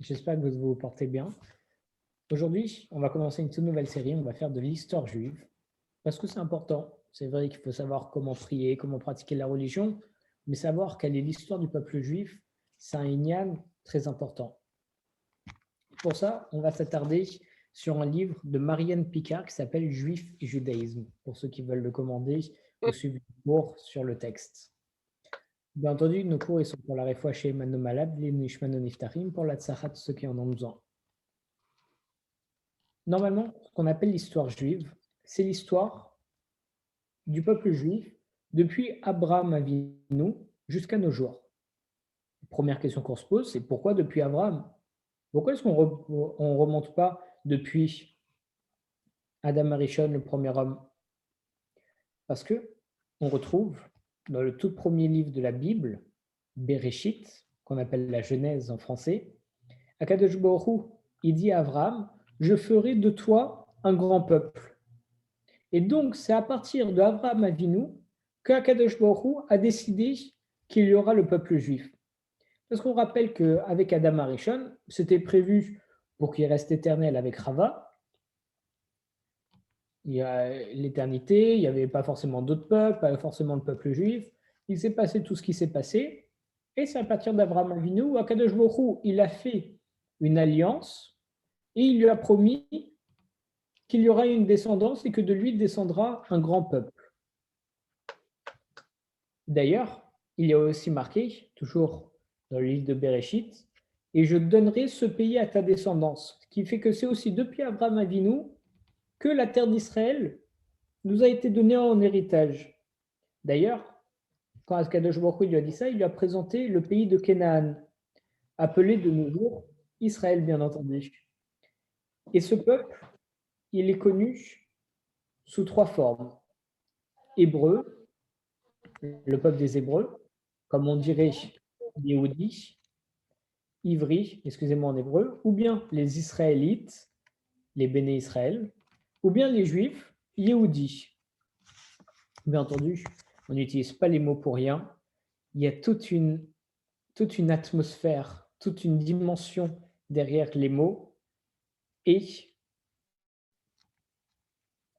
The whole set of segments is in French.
J'espère que vous vous portez bien. Aujourd'hui, on va commencer une toute nouvelle série. On va faire de l'histoire juive parce que c'est important. C'est vrai qu'il faut savoir comment prier, comment pratiquer la religion, mais savoir quelle est l'histoire du peuple juif, c'est un inyan très important. Pour ça, on va s'attarder sur un livre de Marianne Picard qui s'appelle Juif et judaïsme, pour ceux qui veulent le commander ou suivre le cours sur le texte. Bien entendu, nos cours ils sont pour la Refoua chez Emmanuel Malad, les Nishmano Niftarim, pour la Tzachat, ceux qui en ont besoin. Normalement, ce qu'on appelle l'histoire juive, c'est l'histoire du peuple juif depuis Abraham Avinu jusqu'à nos jours. Première question qu'on se pose, c'est pourquoi depuis Abraham? Pourquoi est-ce qu'on ne remonte pas depuis Adam Arishon, le premier homme? Parce que on retrouve dans le tout premier livre de la Bible, Bereshit, qu'on appelle la Genèse en français, Akadosh Baruch Hu, il dit à Abraham, je ferai de toi un grand peuple. Et donc, c'est à partir d'Abraham Avinu qu'Akadosh Baruch Hu a décidé qu'il y aura le peuple juif. Parce qu'on rappelle qu'avec Adam Arishon, c'était prévu pour qu'il reste éternel avec Rava. Il y a l'éternité, il n'y avait pas forcément d'autres peuples, pas forcément le peuple juif. Il s'est passé tout ce qui s'est passé. Et c'est à partir d'Abraham Avinu où Akadosh Baruch Hu, il a fait une alliance et il lui a promis qu'il y aura une descendance et que de lui descendra un grand peuple. D'ailleurs, il y a aussi marqué, toujours dans le livre de Bereshit, et je donnerai ce pays à ta descendance, ce qui fait que c'est aussi depuis Abraham Avinu que la terre d'Israël nous a été donnée en héritage. D'ailleurs, quand Akadosh Baruch Hu lui a dit ça, il lui a présenté le pays de Canaan, appelé de nos jours Israël, bien entendu. Et ce peuple, il est connu sous trois formes. Hébreu, le peuple des Hébreux, comme on dirait Yehudi, Ivri, excusez-moi en hébreu, ou bien les Israélites, les Béné Israël, ou bien les Juifs, Yehudi. Bien entendu, on n'utilise pas les mots pour rien. Il y a toute une atmosphère, toute une dimension derrière les mots. Et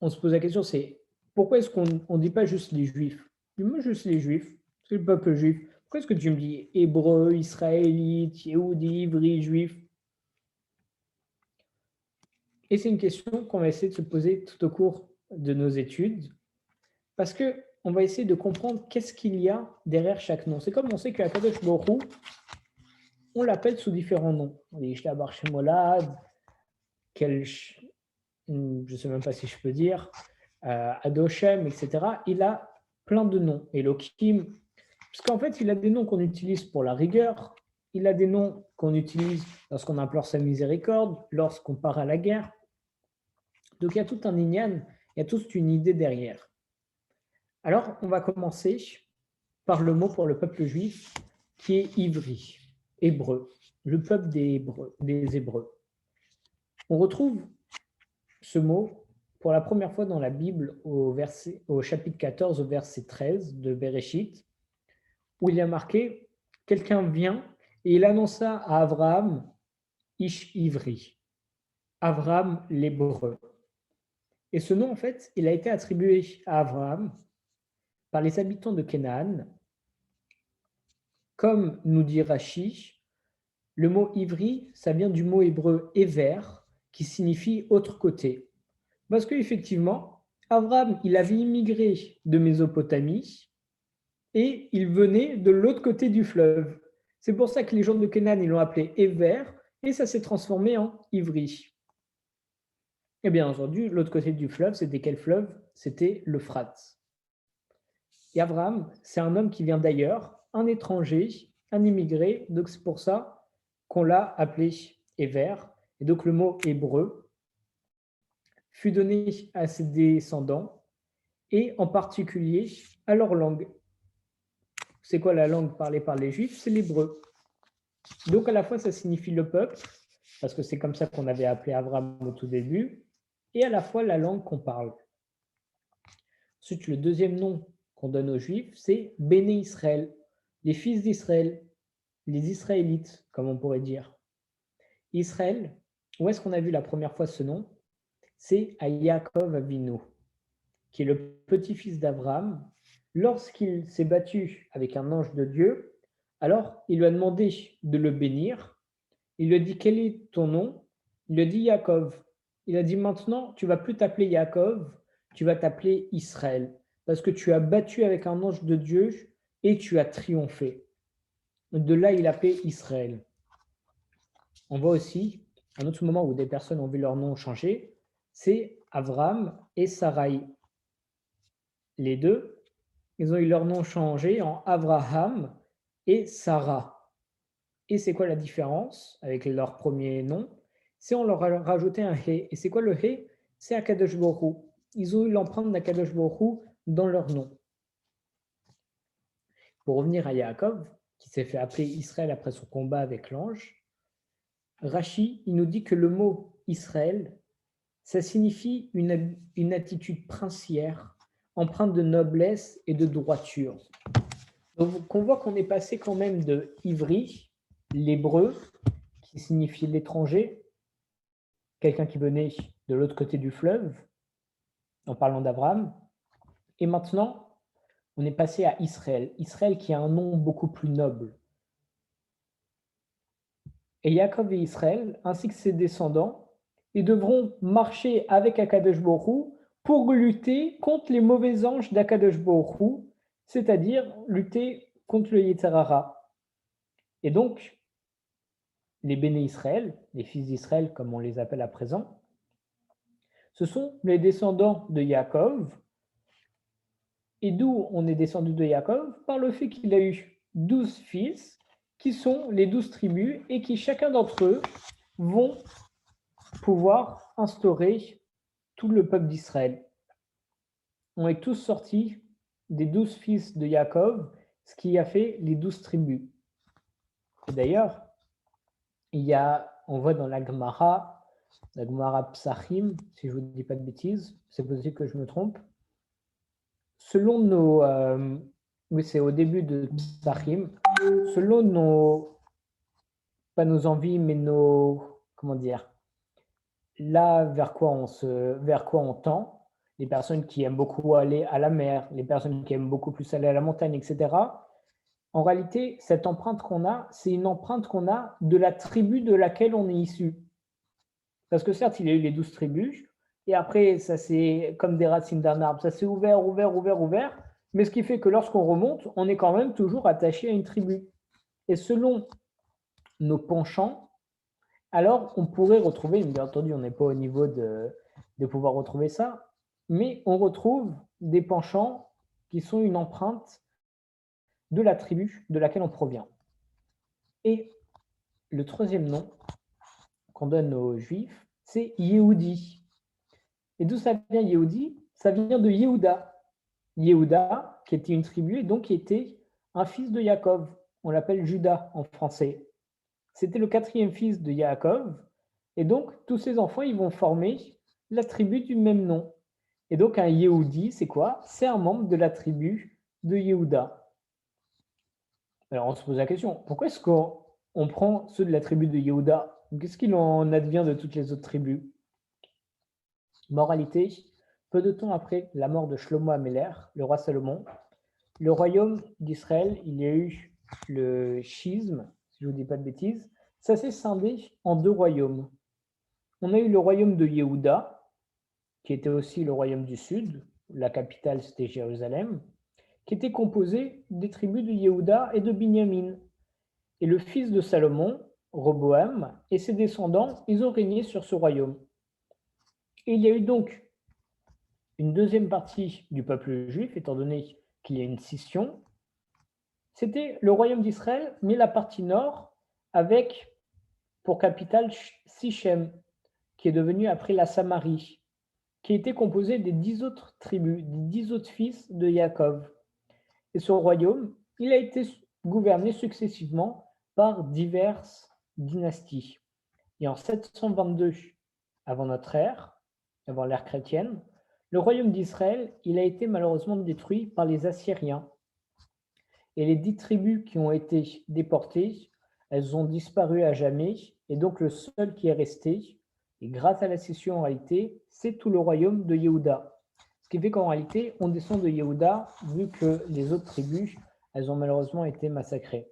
on se pose la question, c'est pourquoi est-ce qu'on ne dit pas juste les Juifs? Dis-moi juste les Juifs, c'est le peuple juif. Pourquoi est-ce que tu me dis hébreu, israélite, Yehudi, Ivri, juif? Et c'est une question qu'on va essayer de se poser tout au cours de nos études, parce qu'on va essayer de comprendre qu'est-ce qu'il y a derrière chaque nom. C'est comme on sait qu'Akadosh Baruch Hu, on l'appelle sous différents noms. On dit Ishtabar Shemolad, je ne sais même pas si je peux dire, Adoshem, etc. Il a plein de noms. Elohim, parce qu'en fait, il a des noms qu'on utilise pour la rigueur, il a des noms qu'on utilise lorsqu'on implore sa miséricorde, lorsqu'on part à la guerre. Donc il y a tout un inyan, il y a toute une idée derrière. Alors, on va commencer par le mot pour le peuple juif qui est Ivri, hébreu, le peuple des Hébreux. On retrouve ce mot pour la première fois dans la Bible au chapitre 14, au verset 13 de Bereshit, où il y a marqué « Quelqu'un vient et il annonça à Abraham, Ish Ivri, Abraham l'hébreu ». Et ce nom, en fait, il a été attribué à Abraham par les habitants de Canaan. Comme nous dit Rashi, le mot ivri, ça vient du mot hébreu éver, qui signifie autre côté. Parce qu'effectivement, Abraham, il avait immigré de Mésopotamie et il venait de l'autre côté du fleuve. C'est pour ça que les gens de Canaan, ils l'ont appelé éver et ça s'est transformé en ivri. Et bien entendu, l'autre côté du fleuve, c'était quel fleuve? C'était l'Euphrate. Et Abraham, c'est un homme qui vient d'ailleurs, un étranger, un immigré, donc c'est pour ça qu'on l'a appelé Éver. Et donc le mot hébreu fut donné à ses descendants et en particulier à leur langue. C'est quoi la langue parlée par les Juifs? C'est l'hébreu. Donc à la fois ça signifie le peuple, parce que c'est comme ça qu'on avait appelé Abraham au tout début, et à la fois la langue qu'on parle. Ensuite, le deuxième nom qu'on donne aux Juifs, c'est Béné Israël, les fils d'Israël, les Israélites, comme on pourrait dire. Israël, où est-ce qu'on a vu la première fois ce nom? C'est à Yaakov Avinu, qui est le petit-fils d'Abraham. Lorsqu'il s'est battu avec un ange de Dieu, alors il lui a demandé de le bénir. Il lui a dit, quel est ton nom? Il lui a dit Yaakov. Il a dit, maintenant, tu vas plus t'appeler Yaakov, tu vas t'appeler Israël, parce que tu as battu avec un ange de Dieu et tu as triomphé. De là, il a appelé Israël. On voit aussi un autre moment où des personnes ont vu leur nom changer, c'est Avram et Sarai. Les deux, ils ont eu leur nom changé en Avraham et Sarah. Et c'est quoi la différence avec leur premier nom? C'est on leur a rajouté un He. Et c'est quoi le He? C'est Akadosh Baruch Hu. Ils ont eu l'empreinte d'Akadosh Baruch Hu dans leur nom. Pour revenir à Yaakov, qui s'est fait appeler Israël après son combat avec l'ange, Rashi, il nous dit que le mot Israël, ça signifie une attitude princière, empreinte de noblesse et de droiture. Donc on voit qu'on est passé quand même de Ivri, l'hébreu, qui signifie l'étranger, quelqu'un qui venait de l'autre côté du fleuve, en parlant d'Abraham, et maintenant on est passé à Israël, Israël qui a un nom beaucoup plus noble. Et Yaakov et Israël, ainsi que ses descendants, ils devront marcher avec Akadosh Baruch Hu pour lutter contre les mauvais anges d'Akadosh Baruch Hu, c'est-à-dire lutter contre le Yetzer Hara. Et donc, les béné Israël, les fils d'Israël comme on les appelle à présent, ce sont les descendants de Yaakov. Et d'où on est descendu de Yaakov? Par le fait qu'il a eu 12 fils qui sont les 12 tribus et qui chacun d'entre eux vont pouvoir instaurer tout le peuple d'Israël. On est tous sortis des 12 fils de Yaakov, ce qui a fait les 12 tribus. Et d'ailleurs, on voit dans la Gemara Psachim, si je ne vous dis pas de bêtises, c'est possible que je me trompe. Selon oui, c'est au début de Psachim, selon pas nos envies, mais comment dire, là vers quoi on tend, les personnes qui aiment beaucoup aller à la mer, les personnes qui aiment beaucoup plus aller à la montagne, etc. En réalité, cette empreinte qu'on a, c'est une empreinte qu'on a de la tribu de laquelle on est issu. Parce que certes, il y a eu les 12 tribus, et après, ça c'est comme des racines d'un arbre, ça s'est ouvert, mais ce qui fait que lorsqu'on remonte, on est quand même toujours attaché à une tribu. Et selon nos penchants, alors on pourrait retrouver, bien entendu, on n'est pas au niveau de pouvoir retrouver ça, mais on retrouve des penchants qui sont une empreinte de la tribu de laquelle on provient. Et le troisième nom qu'on donne aux Juifs, c'est Yehudi. Et d'où ça vient Yehudi? Ça vient de Yehuda. Yehuda, qui était une tribu et donc qui était un fils de Yaakov. On l'appelle Judas en français. C'était le 4e fils de Yaakov. Et donc, tous ces enfants, ils vont former la tribu du même nom. Et donc, un Yehudi, c'est quoi? C'est un membre de la tribu de Yehuda. Alors, on se pose la question, pourquoi est-ce qu'on prend ceux de la tribu de Yehuda? Qu'est-ce qu'il en advient de toutes les autres tribus? Moralité, peu de temps après la mort de Shlomo Améler, le roi Salomon, le royaume d'Israël, il y a eu le schisme, si je ne vous dis pas de bêtises, ça s'est scindé en 2 royaumes. On a eu le royaume de Yehuda, qui était aussi le royaume du sud, la capitale c'était Jérusalem, qui était composé des tribus de Yehuda et de Binyamin. Et le fils de Salomon, Roboam, et ses descendants, ils ont régné sur ce royaume. Et il y a eu donc une deuxième partie du peuple juif, étant donné qu'il y a une scission, c'était le royaume d'Israël, mais la partie nord, avec pour capitale Sichem, qui est devenue après la Samarie, qui était composée des 10 autres tribus, des 10 autres fils de Yaakov. Et ce royaume, il a été gouverné successivement par diverses dynasties. Et en 722 avant notre ère, avant l'ère chrétienne, le royaume d'Israël, il a été malheureusement détruit par les Assyriens. Et les 10 tribus qui ont été déportées, elles ont disparu à jamais. Et donc, le seul qui est resté, et grâce à la scission en réalité, c'est tout le royaume de Yehuda. Ce qui fait qu'en réalité, on descend de Yehuda, vu que les autres tribus, elles ont malheureusement été massacrées.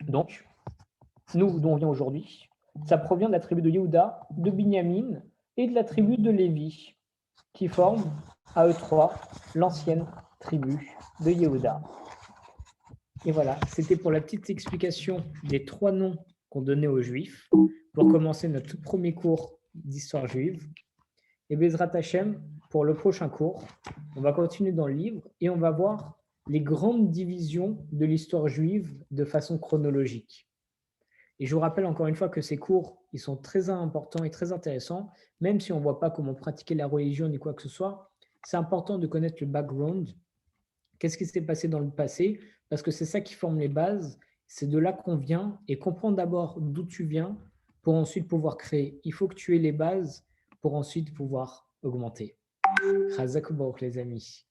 Donc, nous, d'où on vient aujourd'hui, ça provient de la tribu de Yehuda, de Binyamin et de la tribu de Lévi, qui forment, à eux trois, l'ancienne tribu de Yehuda. Et voilà, c'était pour la petite explication des 3 noms qu'on donnait aux Juifs pour commencer notre premier cours d'histoire juive. Et Bezrat Hashem, pour le prochain cours, on va continuer dans le livre et on va voir les grandes divisions de l'histoire juive de façon chronologique. Et je vous rappelle encore une fois que ces cours, ils sont très importants et très intéressants, même si on ne voit pas comment pratiquer la religion ni quoi que ce soit. C'est important de connaître le background. Qu'est-ce qui s'est passé dans le passé? Parce que c'est ça qui forme les bases. C'est de là qu'on vient et comprendre d'abord d'où tu viens pour ensuite pouvoir créer. Il faut que tu aies les bases pour ensuite pouvoir augmenter. Chazak Baruch, les amis.